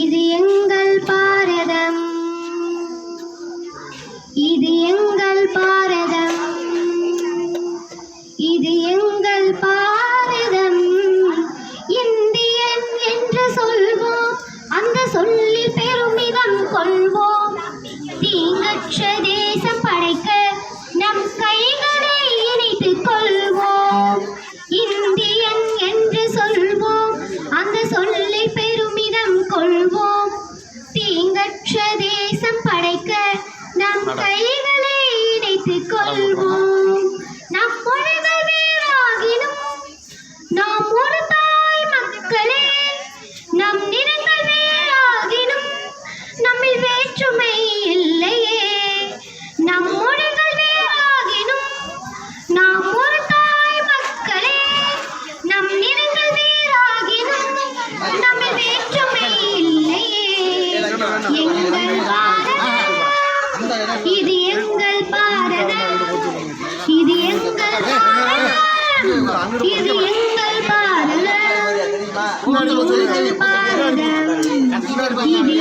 இது எங்கள் பாரதம், இது எங்கள் பாரதம், இது எங்கள் பாரதம். இந்தியன் என்று சொல்வோம், அந்த சொல்லில் பெருமிதம் கொள்வோம். தீங்கற்ற தேசம் படைக்க நம் கைகளை இணைத்துக் கொள்வோம். இந்தியன் என்று சொல்வோம், அந்த சொல்லில் பெருமிதம் கொள்வோம். தீங்கற்ற தேசம் படைக்க நம் கைகளை இணைத்துக் கொள்வோம். நம் மொழிகள் வேறாகினும் நாம் ஒரு தாய் மக்களே. நம் நிறங்கள் வேறாகினும் நம்மில் வேற்றுமை இல்லையே. நம் மொழிகள் வேறாகினும் நாம் ஒரு தாய் மக்களே. நம் நிறங்கள் வேறாகினும் நம்மில் வேற்றுமை இல்லையே. எங்கள் பாரதம், இது எங்கள் பாரதம், இது எங்கள் பாரதம், இது எங்கள் பாரதம், இது எங்கள் பாரதம், இது